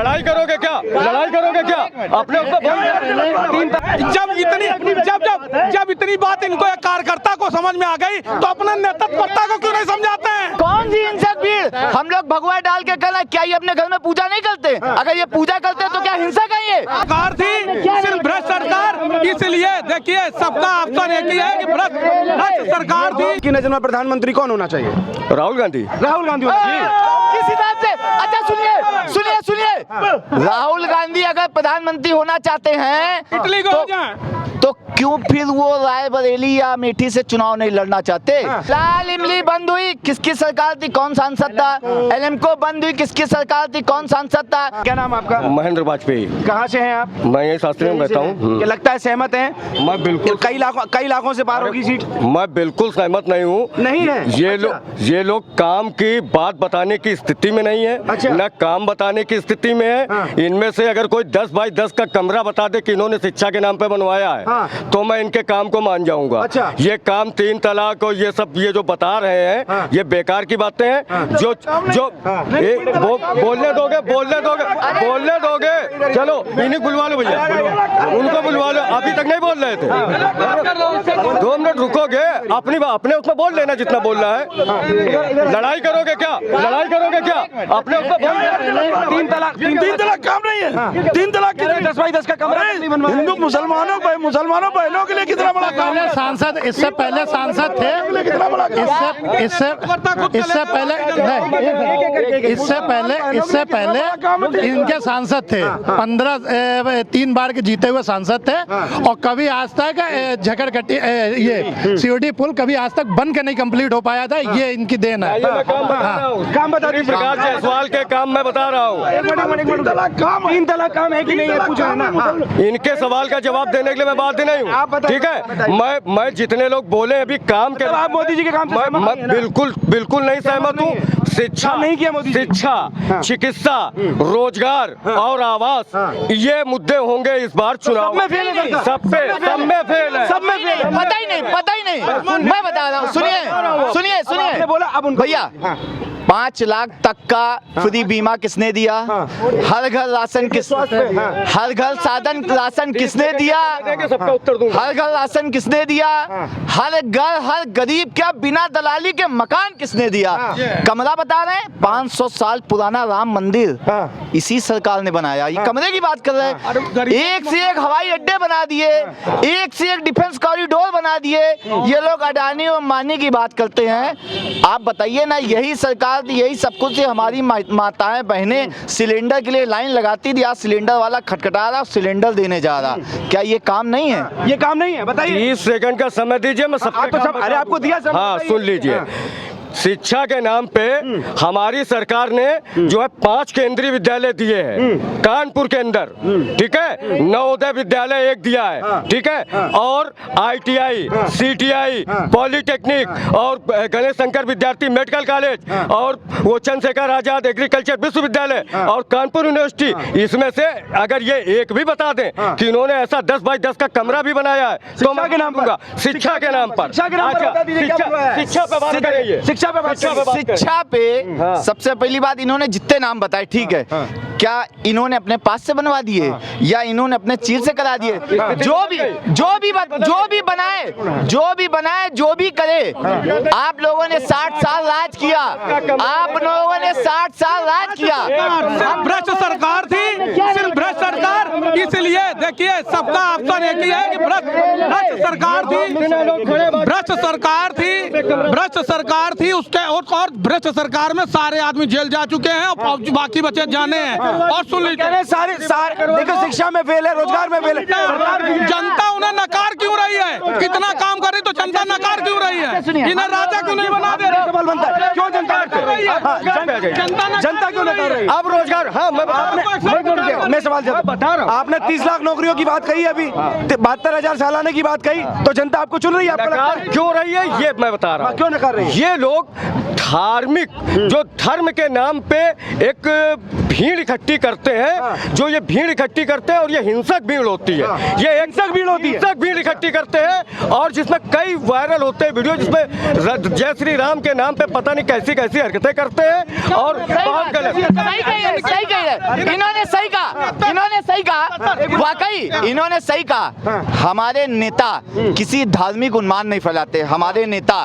लड़ाई करोगे क्या? लड़ाई करोगे क्या? अपने जब इतनी बात इनको एक कार्यकर्ता को समझ में आ गई तो अपने नेतृत्वकर्ता को क्यों नहीं समझाते हैं? कौन सी हिंसक भीड़? हम लोग भगवा डाल के कल क्या ये अपने घर में पूजा नहीं करते? अगर ये पूजा करते तो क्या हिंसक है ये? सरकार थी सिर्फ भ्रष्ट सरकार, इसलिए देखिए सबका ऑप्शन एक ही है कि भ्रष्ट सरकार थी। की नजर में प्रधानमंत्री कौन होना चाहिए? राहुल गांधी। राहुल गांधी होना चाहिए। किस हिसाब से? अच्छा सुनिए, राहुल गांधी अगर प्रधानमंत्री होना चाहते हैं इटली को हो जाए तो क्यों फिर वो रायबरेली या अमेठी से चुनाव नहीं लड़ना चाहते? लाल इमली बंद हुई, किसकी सरकार थी, कौन सांसद था? एलएमको बंद हुई, किसकी सरकार थी, कौन सांसद था? क्या नाम आपका? महेंद्र वाजपेयी। कहाँ से हैं आप? मैं यही शास्त्री में रहता हूँ। क्या लगता है सहमत हैं? मैं बिल्कुल कई लाखों से पार होगी सीट। मैं बिल्कुल सहमत नहीं हूँ। नहीं है? ये लोग काम की बात बताने की स्थिति में नहीं है, न काम बताने की स्थिति में है। इनमें से अगर कोई 10 बाई 10 का कमरा बता दे कि इन्होंने शिक्षा के नाम पे बनवाया है तो मैं इनके काम को मान जाऊंगा। ये काम 3 तलाक और ये सब ये जो बता रहे हैं ये बेकार की बातें हैं। जो बोलने दोगे चलो इन्हें बुलवा लो भैया, उनको बुलवा लो। अभी तक नहीं बोल रहे थे, 2 मिनट रुकोगे, अपने उसमें बोल लेना जितना बोलना है। लड़ाई करोगे क्या? लड़ाई करोगे क्या? अपने उसमें 3 तलाक काम नहीं है। 3 तलाक के 10 बाई 10 का कमरा हिंदू मुसलमानों बहनों के लिए कितना बड़ा काम है। सांसद इससे पहले सांसद थे, इससे पहले इनके सांसद थे, 3 बार के जीते हुए सांसद थे और कभी आज तक झकड़कट्टी ये सीओडी पुल कभी आज तक बन के नहीं कंप्लीट हो पाया था। ये इनकी देन है। काम बता रही प्रकाश जायसवाल के काम मैं बता रहा हूँ। 3 तलाक काम है कि नहीं है पूछा है ना। इनके सवाल का जवाब देने के लिए मैं बात नहीं हूँ, ठीक है। मैं जितने लोग बोले अभी काम के, आप मोदी जी के काम से मैं बिल्कुल नहीं सहमत हूँ। शिक्षा नहीं किया मोदी, शिक्षा, चिकित्सा, रोजगार और आवास ये मुद्दे होंगे इस बार चुनाव में। फेल है, सब में फेल है। पता ही नहीं। मैं बता रहा हूँ, सुनिए बोला अब भैया 5 लाख तक का फ्री बीमा किसने दिया? हर घर राशन हर घर साधन राशन किसने दिया? सबका उत्तर दूंगा। हर घर राशन किसने दिया? हर गरीब क्या बिना दलाली के मकान किसने दिया? कमरा बता रहे हैं 500 साल पुराना राम मंदिर इसी सरकार ने बनाया। ये कमरे की बात कर रहे हैं। एक से एक हवाई अड्डे बना दिए, एक से एक डिफेंस कॉरिडोर बना दिए। ये लोग अडानी और अंबानी की बात करते हैं। आप बताइए ना, यही सरकार यही सब कुछ हमारी माताएं बहनें सिलेंडर के लिए लाइन लगाती थी, आज सिलेंडर वाला खटखटा रहा, सिलेंडर देने जा रहा। क्या ये काम नहीं है? ये काम नहीं है, बताइए। 30 सेकंड का समय दीजिए, मैं अरे आपको दिया समय। हाँ सुन लीजिए। शिक्षा के नाम पे हमारी सरकार ने जो है 5 केंद्रीय विद्यालय दिए हैं कानपुर के अंदर, ठीक है। नवोदय विद्यालय 1 दिया है, ठीक है। और ITI, CTI, पॉलिटेक्निक और गणेश शंकर विद्यार्थी मेडिकल कॉलेज और वो चंद्रशेखर आजाद एग्रीकल्चर विश्वविद्यालय और कानपुर यूनिवर्सिटी, इसमें से अगर ये एक भी बता दें कि इन्होंने ऐसा 10 बाई 10 का कमरा भी बनाया है तो मैं कहूँगा शिक्षा के नाम पर। शिक्षा पे बात करेंगे। शिक्षा पे सबसे पहली बात, इन्होंने जितने नाम बताए ठीक है, क्या इन्होंने अपने पास से बनवा दिए या इन्होंने अपने चीज से करा दिए? जो भी बनाए जो भी करे, आप लोगों ने 60 साल राज किया, भ्रष्ट सरकार थी, सिर्फ भ्रष्ट सरकार, इसलिए देखिए सबका ऑप्शन एक ही है कि भ्रष्ट सरकार थी उसके और भ्रष्ट सरकार में सारे आदमी जेल जा चुके हैं और बाकी बचे जाने हैं। और सुन लीजिए सारे देखो, शिक्षा में फेल है, रोजगार में फेल है। जनता उन्हें नकार क्यों रही है? इतना काम कर रही तो जनता नकार क्यों रही है? इन्हें राजा क्यों नहीं बना दे रही? सवाल बनता है, क्यों जनता जनता क्यों नकार रही है? अब रोजगार, हाँ मैं मैं सवाल मैं बता रहा हूँ। आपने 30 लाख नौकरियों की बात कही अभी, 72,000 सालाने की बात कही, तो जनता आपको चुन रही है? आपको लगता नकार है? क्यों रही है ये मैं बता रहा हूँ। क्यों नकार रही है? ये लोग धार्मिक जो धर्म के नाम पे एक भीड़ इकट्ठी करते हैं, जो ये भीड़ इकट्ठी करते हैं और ये हिंसक भीड़ होती है, ये हिंसक भीड़ होती है, हिंसक भीड़ इकट्ठी करते हैं और जिसमें कई वायरल होते हैं वीडियो जिसमें जय श्री राम के नाम पे पता नहीं कैसी कैसी हरकतें करते हैं और बहुत गलत। सही कही है, सही कही है। इन्होंने सही कहा, वाकई इन्होंने सही कहा। हमारे नेता किसी धार्मिक उन्माद नहीं फैलाते। हमारे नेता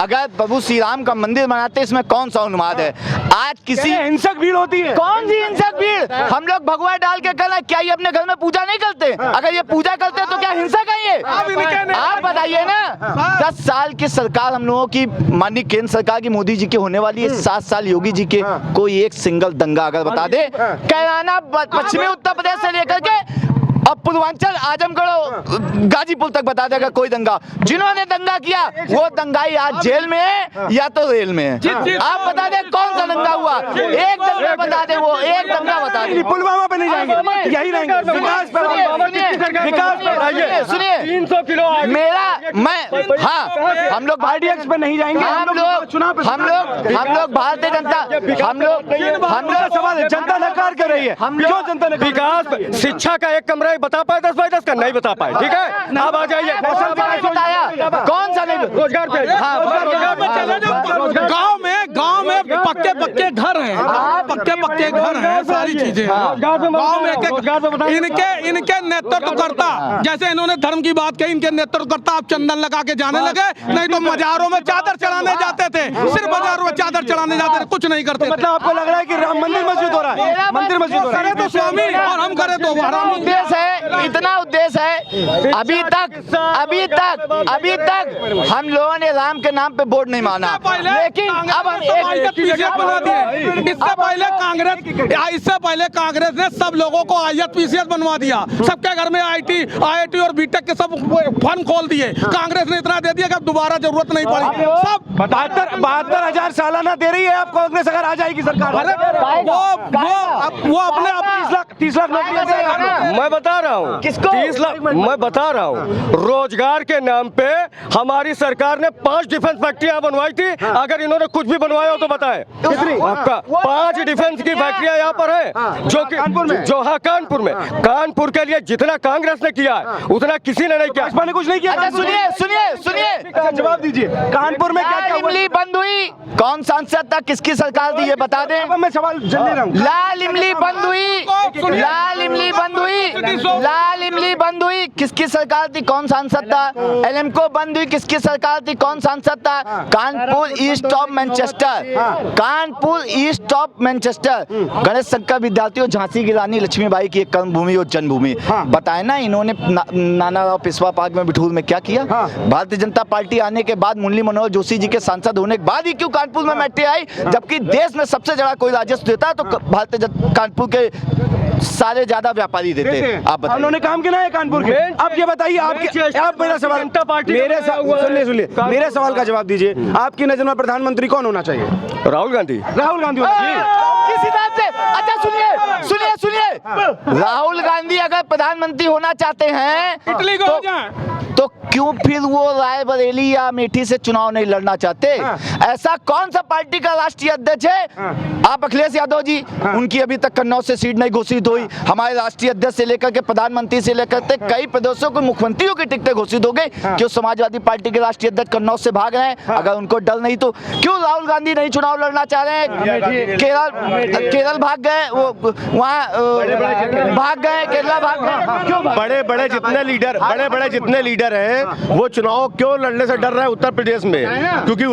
अगर प्रभु श्री राम का मंदिर बनाते, इसमें कौन सा उन्माद है? आज किसी हिंसक भीड़ होती है। कौन सी हिंसक भीड़? हम लोग भगवा डाल के कर रहे हैं, क्या ये अपने घर में पूजा नहीं करते? अगर ये पूजा करते तो क्या हिंसक है ये? आप बताइए ना। 10 साल की सरकार हम लोगों की, माननीय केंद्र सरकार की मोदी जी की होने वाली है, 7 साल योगी जी के, कोई एक सिंगल दंगा अगर बता दे, कैराना पश्चिमी उत्तर प्रदेश से लेकर के अब पूर्वांचल आजमगढ़ गाजीपुर तक बता देगा कोई दंगा। जिन्होंने दंगा किया वो दंगाई आज जेल में है या तो रेल में है। आप बता दें कौन सा दंगा हुआ? एक दंगा बता दें, वो एक दंगा बता दें। पुलवामा पे नहीं जाएंगे, यही रहेंगे। विकास पे सुनिए 300 किलो मेरा मैं हाँ हम लोग RDX पे नहीं जाएंगे। हम लोग भारतीय जनता हम लोग सवाल है, जनता नकार कर रही है। क्यों जनता नकार? विकास शिक्षा का एक कमरा बता पाए 10 बाई 10 का नहीं बता पाए, ठीक है। अब आ जाइए बताया कौन सा नहीं? रोजगार पे गांव में पक्के घर हैं, पक्के घर हैं, सारी चीजें गांव में। इनके नेतृत्व करता, जैसे इन्होंने धर्म की बात कही, इनके नेतृत्व करता आप चंदन लगा के जाने लगे, नहीं तो मजारों में चादर चढ़ाने जाते थे, सिर्फ बाजारों में चादर चढ़ाने जाते थे, कुछ नहीं करते। मतलब आपको लग रहा है कि राम मंदिर मस्जिद हो रहा है? मंदिर मस्जिद हो रहा है तो स्वामी और हम करे तो हराम। उद्देश्य है, इतना उद्देश्य है। अभी तक हम लोगों ने राम के नाम पे वोट नहीं माना, लेकिन अब हम बना दिए। इससे पहले कांग्रेस ने सब लोगों को IAS बनवा दिया, सबके घर में IIT और बीटेक के सब फंड खोल दिए। कांग्रेस ने इतना दे दिया कि अब दोबारा जरूरत नहीं पड़ी। सब 72,000 सालाना दे रही है आप कांग्रेस, अगर आ जाएगी सरकार। वो अपने 30 लाख नौकरियां दे रही है। मैं बता रहा हूँ 30 लाख, मैं बता रहा हूँ रोजगार के नाम पे हमारी सरकार ने 5 डिफेंस फैक्ट्रियां बनवाई थी। अगर इन्होंने कुछ भी बनवाया हो तो बताएं। आपका 5 डिफेंस की फैक्ट्रियां यहाँ पर है, जो कि कानपुर में कानपुर के लिए जितना कांग्रेस ने किया है उतना किसी ने नहीं किया। भाजपा ने कुछ नहीं किया। सुनिए जवाब दीजिए, कानपुर में क्या क्या हुआ? इमली बंद हुई, कौन सांसद था, किसकी सरकार थी ये बता दें। मैं सवाल जल्दी रहा हूँ। लाल इमली बंद हुई, किसकी सरकार थी, कौन सांसद था। एलएमको बंद हुई, किसकी सरकार थी, कौन सांसद था। Kanpur east of Manchester Ganesh Shankar विद्यार्थियों, झांसी की रानी लक्ष्मीबाई की एक कर्मभूमि और जन्मभूमि। बताए ना इन्होंने नानाराव पेशवा पार्क में बिठूर में क्या किया। भारतीय जनता पार्टी आने के बाद, मुरली मनोहर जोशी जी के सांसद होने के बाद ही क्यों कानपुर में मेट्रो आई, जबकि देश में सबसे ज्यादा कोई राजस्व देता है तो भारतीय कानपुर के सारे ज्यादा व्यापारी देते हैं। आप बताइए उन्होंने काम किया है कानपुर के। अब ये बताइए आप मेरा सवाल, मेरे सवाल का जवाब दीजिए। आपकी नजर में प्रधानमंत्री कौन होना चाहिए? राहुल गांधी होना चाहिए। किस हिसाब से? अच्छा सुनिए राहुल गांधी अगर प्रधानमंत्री होना चाहते हैं इटली को हो जाए तो क्यों फिर वो रायबरेली या अमेठी से चुनाव नहीं लड़ना चाहते? ऐसा कौन सा पार्टी का राष्ट्रीय अध्यक्ष है? आप अखिलेश यादव जी, उनकी अभी तक कन्नौज से सीट नहीं घोषित हुई। हमारे राष्ट्रीय अध्यक्ष से लेकर के प्रधानमंत्री से लेकर के कई प्रदेशों के मुख्यमंत्रियों की टिकटें घोषित हो गई। क्यों समाजवादी पार्टी के राष्ट्रीय अध्यक्ष कन्नौज से भाग रहे हैं? अगर उनको डर नहीं तो क्यों राहुल गांधी नहीं चुनाव लड़ना चाह रहे हैं? केरल भाग गए, वो वहाँ भाग गए, केरला भाग गए। क्यों? बड़े बड़े जितने लीडर हैं वो चुनाव क्यों लड़ने से डर रहे हैं उत्तर प्रदेश में? क्योंकि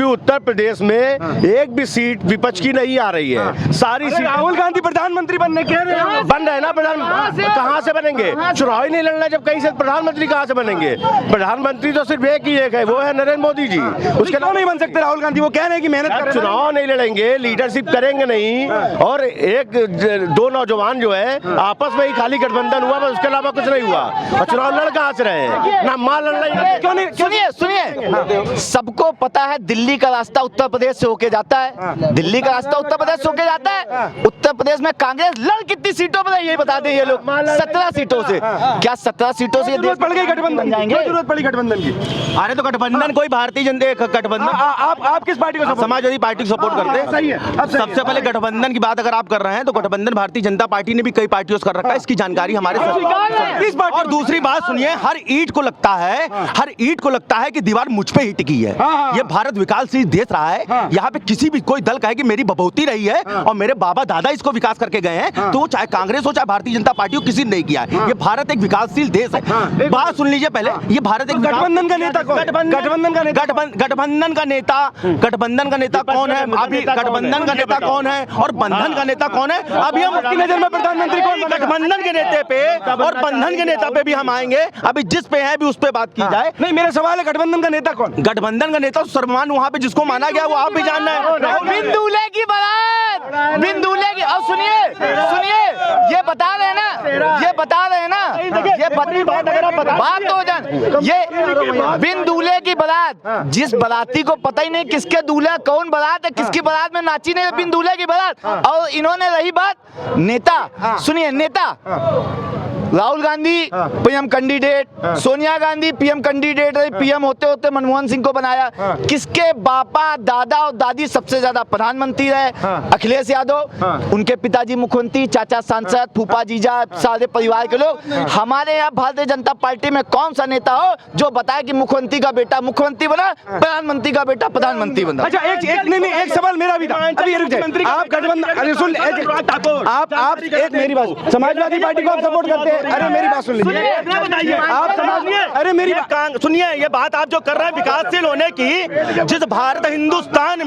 उत्तर प्रदेश में एक भी सीट विपक्ष की नहीं आ रही है। सारी सीट राहुल गांधी प्रधानमंत्री बनने कह रहे हैं। बन रहे ना प्रधानमंत्री, कहाँ से बनेंगे? चुनाव ही नहीं लड़ना जब कहीं से, प्रधानमंत्री कहाँ से बनेंगे? प्रधानमंत्री तो सिर्फ एक ही है, वो है नरेंद्र मोदी जी। उसके क्यों नहीं बन सकते राहुल गांधी? वो कह रहे हैं कि मेहनत कर, चुनाव नहीं लड़ेंगे, लीडरशिप करेंगे नहीं, और एक दो नौजवान जो है आपस में ही खाली गठबंधन हुआ, बस उसके अलावा कुछ नहीं हुआ। और चुनाव लड़ कहाँ से रहे हैं ना, मां लड़ रही है। क्यों नहीं? सुनिए सुनिए, सबको पता है दिल्ली का रास्ता उत्तर प्रदेश से होके जाता है, दिल्ली का रास्ता उत्तर प्रदेश से होके जाता है। उत्तर प्रदेश में कांग्रेस लड़ कितनी सीटों पर है ये बता दें ये लोग, 17 सीटों से। क्या 17 सीटों से जरूरत पड़ गई गठबंधन जाएंगे? क्यों जरूरत पड़ी गठबंधन की? अरे तो गठबंधन कोई भारतीय जनता गठबंधन, आप किस पार्टी को समाजवादी पार्टी को सपोर्ट करते हैं। सही है, अब सही है। सबसे पहले गठबंधन की बात अगर आप कर रहे हैं तो गठबंधन भारतीय जनता पार्टी ने भी कई पार्टियों से कर रखा है, इसकी जानकारी हमारे साथ। और दूसरी बात सुनिए, हर ईंट को लगता है, हर ईंट को लगता है कि दीवार मुझ पे ही टिकी है। ये भारत विकासशील देश रहा है, यहाँ पे किसी भी कोई दल कहे कि मेरी बभौती रही है और मेरे बाबा दादा इसको विकास करके गए हैं, तो चाहे कांग्रेस हो चाहे भारतीय जनता पार्टी हो, किसी ने नहीं किया है। ये भारत एक विकासशील देश है। बात सुन लीजिए पहले, ये भारत एक गठबंधन का नेता कौन? गठबंधन का नेता कौन है? अभी गठबंधन का नेता कौन है और बंधन का नेता कौन है? अभी हम आपकी नजर में प्रधानमंत्री कौन बनेगा? गठबंधन के नेता पे और बंधन के नेता पे भी हम आएंगे। अभी जिस पे है अभी उस पे बात की जाए। नहीं, मेरा सवाल है गठबंधन का नेता कौन? गठबंधन का नेता सर्वमान वहाँ पे जिसको माना गया वो आप भी जानना है। बिंदुले की बारात, बिंदुले की। और सुनिए सुनिए, ये बता रहे हैं ना, ये बता रहे हैं ना, ये बात तो हो जाए। ये बिंदुले की बारात, जिस बाराती को पता ही नहीं किसके दूल्हा कौन बारात है, किसकी बारात में नाची नहीं, बिंदुले की बारात। और इन्होंने रही बात नेता, सुनिए नेता, Rahul Gandhi PM candidate, Sonia Gandhi PM candidate रही, पीएम होते होते मनमोहन सिंह को बनाया। किसके बापा दादा और दादी सबसे ज्यादा प्रधानमंत्री रहे? अखिलेश यादव, उनके पिताजी मुख्यमंत्री, चाचा सांसद, फूफा जीजा, सारे परिवार के लोग। हमारे यहाँ भारतीय जनता पार्टी में कौन सा नेता हो जो बताए कि मुख्यमंत्री का बेटा मुख्यमंत्री बना, प्रधानमंत्री का बेटा प्रधानमंत्री बना? अच्छा, एक सवाल मेरा भी था। अभी ये रुक जाइए। आप गठबंधन, अरे सुन, आप एक मेरी बात, समाजवादी पार्टी को आप सपोर्ट करते हैं। अरे मेरी बात सुन लीजिए, आप समाज, अरे मेरी सुनिए, ये बात आप जो कर रहे हैं विकासशील होने की, जिस भारत हिंदुस्तान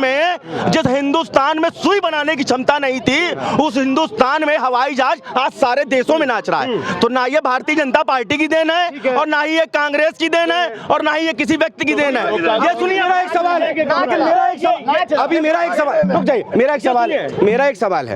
में सुई बनाने की क्षमता नहीं थी, उस हिंदुस्तान में हवाई जहाज आज सारे देशों में नाच रहा है। तो ना ये भारतीय जनता पार्टी की देन है और ना ही ये कांग्रेस की देन है और ना ही ये किसी व्यक्ति की देन है। ये सुनिए, मेरा एक सवाल है, अभी मेरा एक सवाल, रुक जाइए, मेरा एक सवाल है।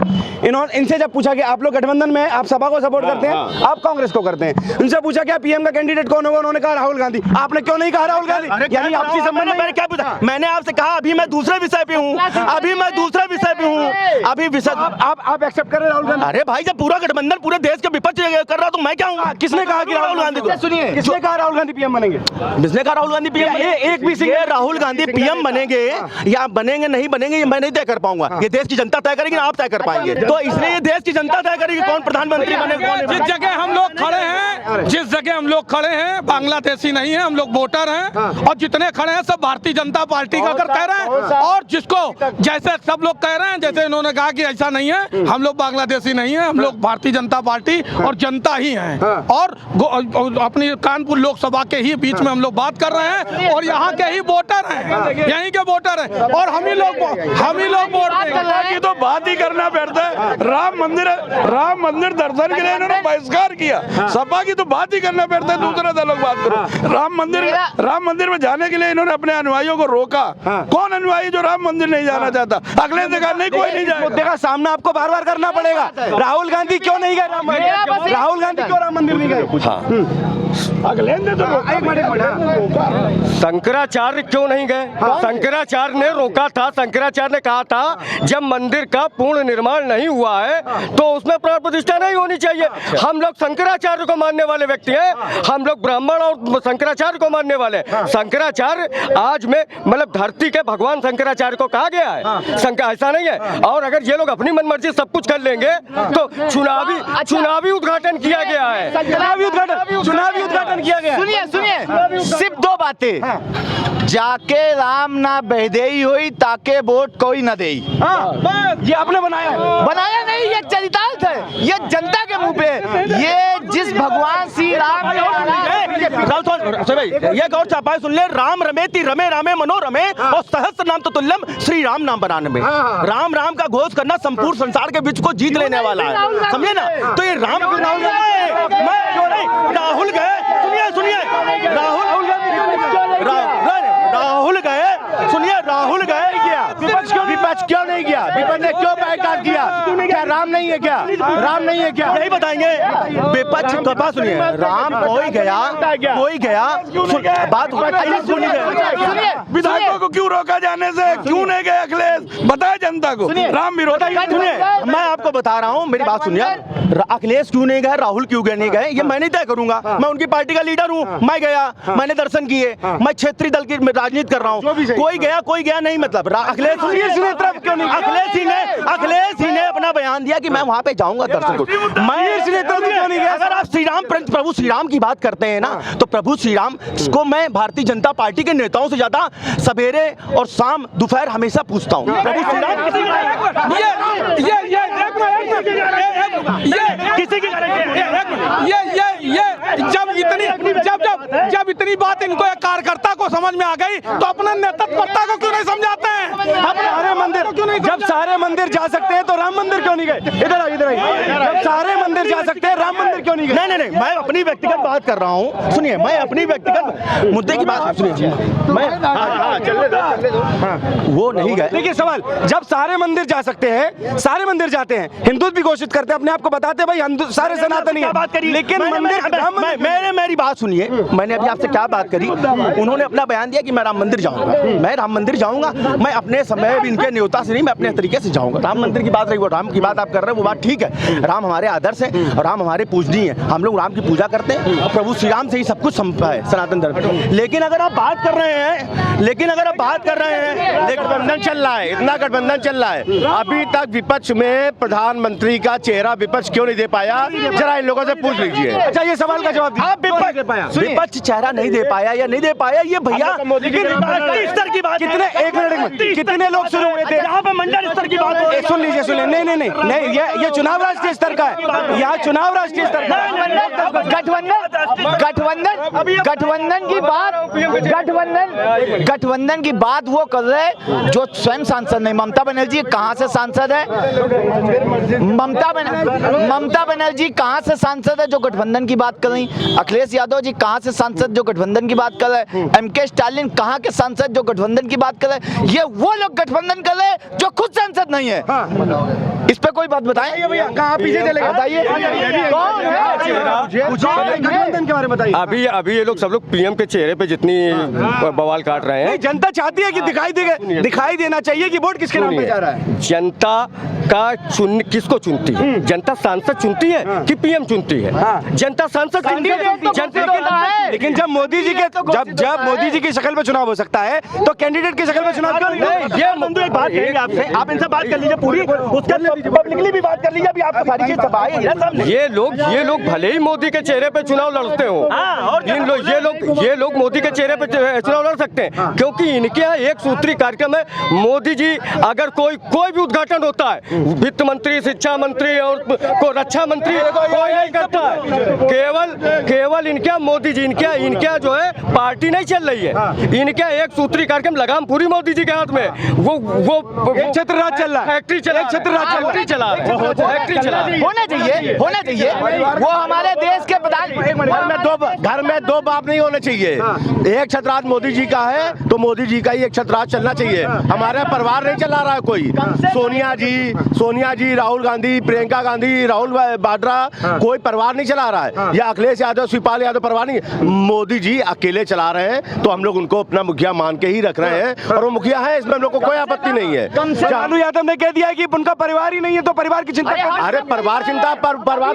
इनसे जब पूछा कि आप लोग गठबंधन में आप सपा को सपोर्ट करते हैं, आप कांग्रेस को करते हैं, उनसे पूछा क्या पीएम का कैंडिडेट कौन होगा, उन्होंने कहा राहुल गांधी। आपने क्यों नहीं कहा राहुल गांधी? यानी आपसी संबंध में? मैंने क्या पूछा? मैंने आपसे कहा अभी मैं दूसरे विषय पे हूँ, अभी मैं दूसरे विषय पे हूँ, अभी विषय आप एक्सेप्ट कर रहे राहुल गांधी? अरे भाई, जब पूरा गठबंधन पूरे देश के विपक्ष कर रहा तो मैं क्या हूँ? किसने कहा कि राहुल गांधी को? सुनिए, किसने कहा राहुल गांधी पीएम बनेंगे? किसने कहा राहुल गांधी पीएम? एक भी ये राहुल गांधी पीएम बनेंगे या बनेंगे नहीं बनेंगे ये मैं नहीं तय कर पाऊंगा, ये देश की जनता तय करेगी, आप तय कर पाएंगे। तो इसलिए ये देश की जनता तय करेगी कौन प्रधानमंत्री बनेगा। जिस जगह हम लोग खड़े हैं, जिस जगह हम लोग खड़े हैं, बांग्लादेशी नहीं है, हम लोग वोटर हैं। और जितने खड़े हैं सब भारतीय जनता पार्टी का अगर कह रहे हैं, और जिसको जैसे सब लोग कह रहे हैं, जैसे इन्होंने कहा कि ऐसा नहीं है, हम लोग बांग्लादेशी नहीं है, हम लोग भारतीय जनता पार्टी और जनता ही हैं। और अपनी कानपुर लोकसभा के ही बीच में हम लोग बात कर रहे हैं और यहाँ के ही वोटर हैं, यहीं के वोटर हैं और हम ही लोग वोट देंगे। तो बात ही करना पड़ता है। राम मंदिर दर्शन के लिए इन्होंने बहिष्कार किया, सपा की तो बात ही करना पड़ता है। दूसरा दलों की बात करो, राम मंदिर में जाने के लिए इन्होंने अपने अनुयायियों को रोका। कौन अनुयायी जो राम मंदिर नहीं जाना चाहता? अगले ने कहा नहीं, कोई नहीं जाएगा। मुद्दे का सामना आपको बार बार करना पड़ेगा। राहुल गांधी क्यों नहीं गए राम मंदिर? राहुल गांधी क्यों राम मंदिर नहीं गए? अगले ने तो शंकराचार्य क्यों नहीं गए? शंकराचार्य ने रोका था। शंकराचार्य ने कहा था जब मंदिर का पूर्ण निर्माण नहीं हुआ है तो उसमें प्राण प्रतिष्ठा नहीं होनी चाहिए। हम लोग शंकराचार्य को मानने वाले व्यक्ति हैं, हम लोग ब्राह्मण और शंकराचार्य को मानने वाले हैं। शंकराचार्य आज में मतलब धरती के भगवान शंकराचार्य को कहा गया है, शंकर ऐसा नहीं है। और अगर ये लोग अपनी मनमर्जी सब कुछ कर लेंगे तो चुनावी उद्घाटन किया गया है, चुनावी उद्घाटन किया गया। सुनिए, सिर्फ दो बातें, जाके राम ना बहदेई हुई ताके वोट कोई न देई। ये आपने बनाया नहीं, ये चरितार्थ है, ये जनता के मुंह पे। ये जिस भगवान श्री राम ये गौर चापाई सुन ले, राम रमेति रमे रामे मनोरमे और सहस्त्र नाम तो तुल्यम श्री राम नाम बनाने में। राम राम का घोष करना संपूर्ण संसार के बीच को जीत लेने वाला है, समझे ना? तो ये राम राहुल गए, सुनिए राहुल गए क्या? विपक्ष क्यों नहीं गया? विपक्ष ने क्यों बाइकाट किया? क्या राम नहीं नहीं है क्या? राम नहीं है क्या? यही बताएंगे विपक्ष का बात सुनिए। राम कोई गया बात सुनिए विधायकों को क्यों रोका जाने से? क्यों नहीं गए अखिलेश? बताए जनता को। राम विरोधी। सुनिए, मैं आपको बता रहा हूँ, मेरी बात सुनिए। अखिलेश क्यों नहीं गए, राहुल क्यों नहीं गए, ये मैं नहीं तय करूंगा। मैं उनकी पार्टी का लीडर हूँ, मैं गया, मैंने दर्शन किए, मैं क्षेत्रीय दल की राजनीति कर रहा हूँ। कोई गया नहीं, मतलब अखिलेश ही ने अपना बयान दिया कि मैं वहाँ पे जाऊंगा दर्शन को। अगर आप प्रभु श्री राम की बात करते हैं ना, तो प्रभु श्री राम को मैं भारतीय जनता पार्टी के नेताओं से ज्यादा सवेरे और शाम दोपहर हमेशा पूछता हूँ। प्रभु श्री राम जब इतनी बात इनको एक कार्यकर्ता को समझ में आ गई तो अपने नेतृत्वकर्ता को क्यों नहीं समझाते हैं? सारे मंदिर, जब सारे मंदिर जा सकते हैं तो राम मंदिर क्यों नहीं गए? इधर आइए। जब सारे मंदिर जा सकते हैं, राम मंदिर क्यों नहीं गए? नहीं, मैं अपनी व्यक्तिगत बात कर रहा हूँ। सुनिए, मैं अपनी व्यक्तिगत मुद्दे की बात सुनिए। वो नहीं गए। देखिए सवाल, जब सारे मंदिर जा सकते हैं, सारे मंदिर जाते हैं, हिंदू भी घोषित करते हैं अपने आप को, बताते हैं भाई हिंदू सारे सनातनी है, बात करी, लेकिन मेरी बात सुनिए। मैंने अभी आपसे क्या बात करी? उन्होंने अपना बयान दिया कि मैं राम मंदिर जाऊंगा, मैं राम मंदिर जाऊंगा, मैं अपने समय भी इनके न्योता से नहीं, मैं अपने तरीके से जाऊंगा। राम मंदिर की बात रही, वो राम की बात आप कर रहे हैं, वो बात ठीक है। राम हमारे आदर्श है और राम हमारे पूजनीय है, हम लोग राम की पूजा करते हैं और प्रभु श्री राम से ही सब कुछ संभव है सनातन धर्म। लेकिन अगर आप बात कर रहे हैं गठबंधन चल रहा है, इतना गठबंधन चल रहा है, अभी तक विपक्ष में प्रधानमंत्री का चेहरा विपक्ष क्यों नहीं दे पाया? जरा इन लोगों से पूछ लीजिए। अच्छा, ये सवाल का जवाब विपक्ष चेहरा नहीं दे पाया या नहीं दे पाया, ये भैया स्तर की बात। कितने, एक मिनट, कितने लोग शुरू हुए थे यहाँ पे मंडल स्तर की बात? सुन लीजिए। नहीं, ये चुनाव राष्ट्रीय स्तर का है, यहाँ चुनाव राष्ट्रीय स्तर का है। गठबंधन की बात वो कर रहे हैं जो स्वयं सांसद नहीं। ममता बनर्जी कहाँ से सांसद है? ममता बनर्जी कहाँ से सांसद है जो गठबंधन की बात कर रही? अखिलेश यादव जी कहाँ से सांसद जो गठबंधन की बात कर रहे हैं? एमके स्टालिन कहाँ के सांसद जो गठबंधन की बात कर रहे हैं? ये वो लोग गठबंधन कर रहे हैं जो खुद सांसद नहीं है। इस पे कोई बात बताएं? कहाँ पीछे चले गए? बताइए कौन है? गठबंधन के बारे में बताइए। अभी ये लोग सब लोग पीएम के चेहरे पे जितनी बवाल काट रहे हैं, जनता चाहती है कि दिखाई देना चाहिए कि वोट किसके नाम पे जा रहा है। जनता का किसको चुनती है? जनता सांसद चुनती है कि पीएम चुनती है? जनता सांसद चुनती है। लेकिन जब मोदी जी के जब मोदी जी की शक्ल पे चुनाव हो सकता है तो कैंडिडेट की शक्ल पे चुनाव क्यों नहीं? ये एक बात कहेंगे आपसे, आप इनसे बात कर लीजिए पूरी, उसके पब्लिकली भी बात कर लीजिए। अभी आपको सारी चीज दबाई है। ये लोग भले ही मोदी के चेहरे पे चुनाव लड़ते हो, ये लोग मोदी के चेहरे पे चुनाव लड़ सकते हैं क्योंकि इनके यहाँ एक सूत्री कार्यक्रम है। मोदी जी अगर कोई भी उद्घाटन होता है, वित्त मंत्री, शिक्षा मंत्री और को रक्षा मंत्री कोई नहीं करता है। केवल इनके मोदी जी, इनके जो है पार्टी नहीं चल रही है, इनके एक सूत्री कार्यक्रम लगाम पूरी मोदी जी के हाथ में। वो छत्र राज चल रहा है, फैक्ट्री चला रहा है। होना चाहिए। वो हमारे देश के प्रधान। घर में दो बाप नहीं होने चाहिए। एक छत्रराज मोदी जी का है तो मोदी जी का ही एक छत्रराज चलना चाहिए। हमारा परिवार नहीं चला रहा है कोई। सोनिया जी, राहुल गांधी, प्रियंका गांधी, राहुल वाड्रा, कोई परिवार नहीं चला रहा है। या अखिलेश यादव, शिवपाल यादव परिवार नहीं, मोदी जी अकेले चला रहे हैं। तो हम लोग उनको अपना मुखिया मान के ही रख रहे हैं और वो मुखिया है, इसमें हम लोग को कोई आपत्ति नहीं है। लालू यादव ने कह दिया कि उनका परिवार ही नहीं है तो परिवार की चिंता। अरे परिवार चिंता, परिवार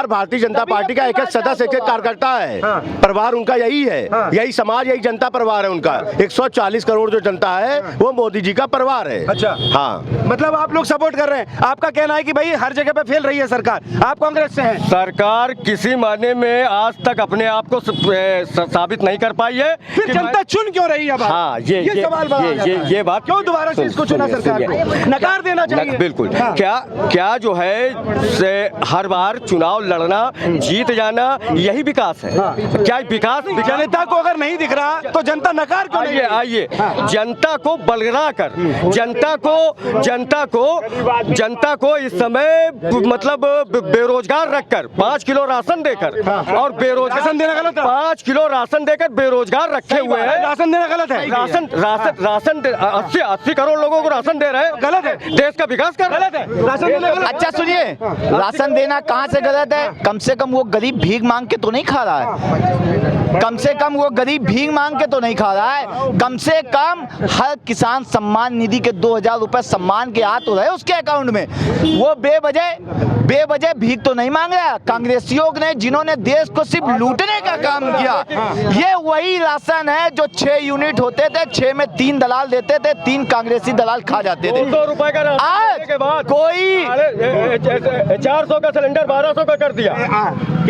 भारतीय जनता पार्टी का एक सदस्य, एक कार्यकर्ता है। परिवार उनका यही है, यही समाज, यही जनता परिवार है उनका। 140 करोड़ जो जनता है वो मोदी जी का परिवार है। अच्छा, हाँ, मतलब आप लोग सपोर्ट कर रहे हैं। आपका कहना है कि भाई हर जगह पे फेल रही है सरकार, आप कांग्रेस से हैं। सरकार किसी मायने में आज तक अपने आप को साबित नहीं कर पाई है। फिर जनता चुन क्यों रही है? हाँ, ये बात क्यों दोबारा से इसको चुना सरकार को? नकार देना चाहिए। बिल्कुल। क्या जो है हर बार चुनाव लड़ना, जीत जाना, यही विकास है। क्या विकास? जनता को अगर नहीं दिख रहा तो जनता नकार क्यों नहीं? आइए जनता को बलगरा कर, जनता को इस समय मतलब बेरोजगार रखकर 5 किलो राशन देकर और बेरोजगार देना गलत है। 5 किलो राशन देकर बेरोजगार रखे हुए हैं। राशन देना गलत है। राशन 80 करोड़ लोगों को राशन दे रहे हैं, गलत है। देश का विकास कर गलत है। राशन देना गलत। अच्छा सुनिए, राशन देना कहाँ से गलत है? कम से कम वो गरीब भीख मांग के तो नहीं खा रहा है। कम से कम वो गरीब भीख मांग के तो नहीं खा रहा है। कम से कम हर किसान सम्मान निधि के 2000 रुपए सम्मान के आ तो रहे उसके अकाउंट में। वो बेवजह भीख तो नहीं मांग रहा। कांग्रेसियों ने जिन्होंने देश को सिर्फ लूटने का काम किया, ये वही राशन है जो 6 यूनिट होते थे, 6 में 3 दलाल देते थे, 3 कांग्रेसी दलाल खा जाते थे। 200 रुपए का आज के बाद कोई 400 का सिलेंडर 1200 का कर दिया।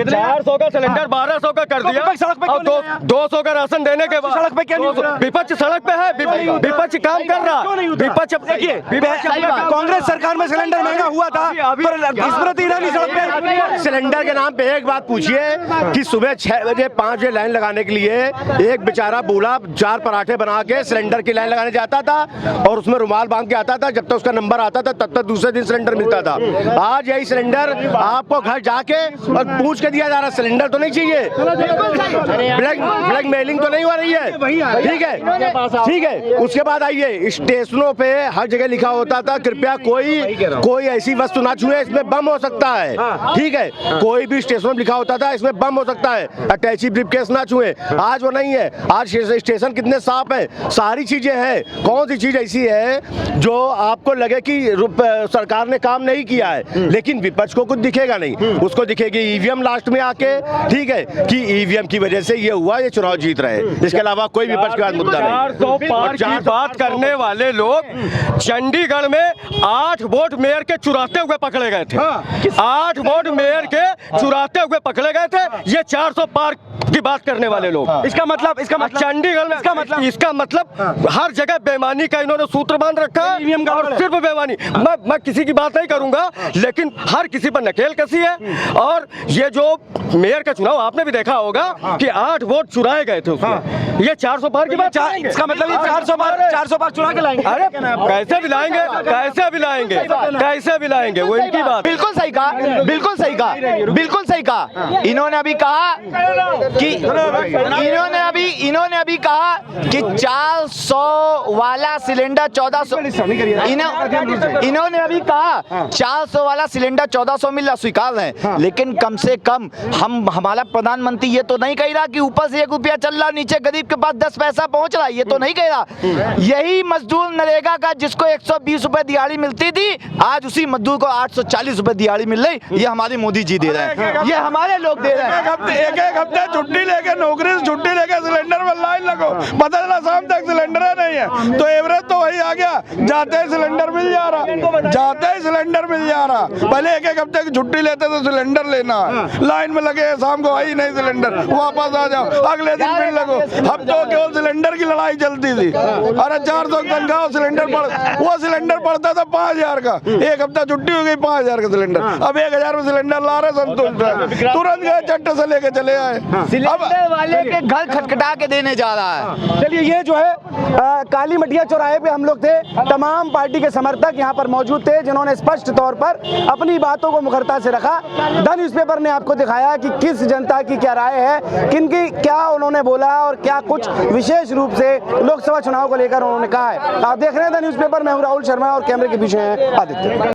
400 का सिलेंडर 1200 का कर दिया। सड़क पे और 200 का राशन देने के बाद सड़क पे क्या नहीं हो रहा? विपक्ष सड़क पे है, विपक्ष काम कर रहा। विपक्ष कांग्रेस सरकार में सिलेंडर महंगा हुआ था, स्मृति ईरानी सड़क पे। सिलेंडर के नाम पे एक बात पूछिए कि सुबह 6 बजे 5 बजे लाइन लगाने के लिए एक बेचारा बूढ़ा 4 पराठे बना के सिलेंडर की लाइन लगाने जाता था और उसमें रुमाल बांध के आता था। जब तक उसका नंबर आता था तब तक दूसरे दिन सिलेंडर मिलता था। आज यही सिलेंडर आपको घर जाके और पूछ के दिया जा रहा। सिलेंडर तो नहीं चाहिए, ब्लैक मेलिंग तो नहीं हो रही है। ठीक है। उसके बाद आइए, स्टेशनों पे हर जगह लिखा होता था कृपया कोई ऐसी वस्तु ना छुए, इसमें बम हो सकता है। ठीक है, कोई भी स्टेशन में लिखा होता था इसमें बम हो सकता है, अटैची ब्रीफकेस ना छुए। आज वो नहीं है। आज स्टेशन कितने साफ है, सारी चीजें हैं। कौन सी चीज ऐसी है जो आपको लगे कि सरकार ने काम नहीं किया है? लेकिन विपक्ष को कुछ दिखेगा नहीं, उसको दिखेगी ईवीएम लास्ट में आके। ठीक है कि ईवीएम की वजह से ये हुआ, ये चुनाव जीत रहे। इसके अलावा कोई विपक्ष का मुद्दा नहीं। 400 पार की बात करने वाले लोग चंडीगढ़ में 8 वोट मेयर के चुराते हुए पकड़े गए थे। 8 वोट मेयर के चुराते हुए पकड़े गए थे। ये 400 पार की बात करने वाले लोग। इसका मतलब चंडीगढ़ में इसका मतलब हर जगह बेईमानी का इन्होंने सूत्र बांध रखा है और सिर्फ बेईमानी। मैं किसी की बात नहीं करूंगा, लेकिन हर किसी पर नकेल कसी है। और ये जो मेयर का चुनाव आपने भी देखा होगा कि 8 वोट चुराए गए थे उसमें। ये 400 पार की बात, इसका मतलब 400 पार चुरा के लाएंगे। अरे कैसे भी लाएंगे, कैसे भी लाएंगे, वो इनकी बात। बिल्कुल सही कहा। इन्होंने अभी कहा कि 400 वाला सिलेंडर 1400। इन्होंने अभी कहा 400 वाला सिलेंडर 1400 मिल रहा, स्वीकार है। लेकिन कम से कम हमारा प्रधानमंत्री ये तो नहीं कह रहा कि ऊपर से 1 रुपया चल रहा, नीचे गरीब के पास 10 पैसा पहुंच रहा है। ये तो नहीं कह रहा। यही मजदूर नरेगा का जिसको 120 रुपए दिहाड़ी मिलती थी, आज उसी मजदूर को 840 रुपए दिहाड़ी मिल रही। ये हमारे मोदी जी दे रहे हैं, ये हमारे लोग दे रहे हैं। एक हफ्ते छुट्टी लेके, नौकरी से छुट्टी लेके सिलेंडर में लाइन लगो, पता चला शाम तक सिलेंडर नहीं है। तो एवरेज तो वही आ गया, जाते ही सिलेंडर मिल जा रहा। पहले एक हफ्ते की छुट्टी लेते तो सिलेंडर लेना है, लाइन में लगे, शाम को आई नहीं सिलेंडर, वापस आ जाओ, अगले दिन फिर लगो। अब तो केवल सिलेंडर की लड़ाई चलती थी। अरे 400 तनख्वाह वो सिलेंडर पड़ता था 5000 का। एक हफ्ता छुट्टी हो गई, 5000 का सिलेंडर। अब 1000 में सिलेंडर ला रहे, संतुष्ट। तुरंत गए चट्टे से लेके चले आए। सिलेंडर वाले के घर खटखटा के देने जा रहा है। चलिए, ये जो है काली मटिया चौराहे पे हम लोग थे। तमाम पार्टी के समर्थक यहाँ पर मौजूद थे जिन्होंने स्पष्ट तौर पर अपनी बातों को मुखरता से रखा। द न्यूज़पेपर ने आपको दिखाया कि किस जनता की क्या राय है, किनकी क्या उन्होंने बोला और क्या कुछ विशेष रूप से लोकसभा चुनाव को लेकर उन्होंने कहा है। आप देख रहे हैं द न्यूज़पेपर। मैं हूं राहुल शर्मा और कैमरे के पीछे हैं आदित्य।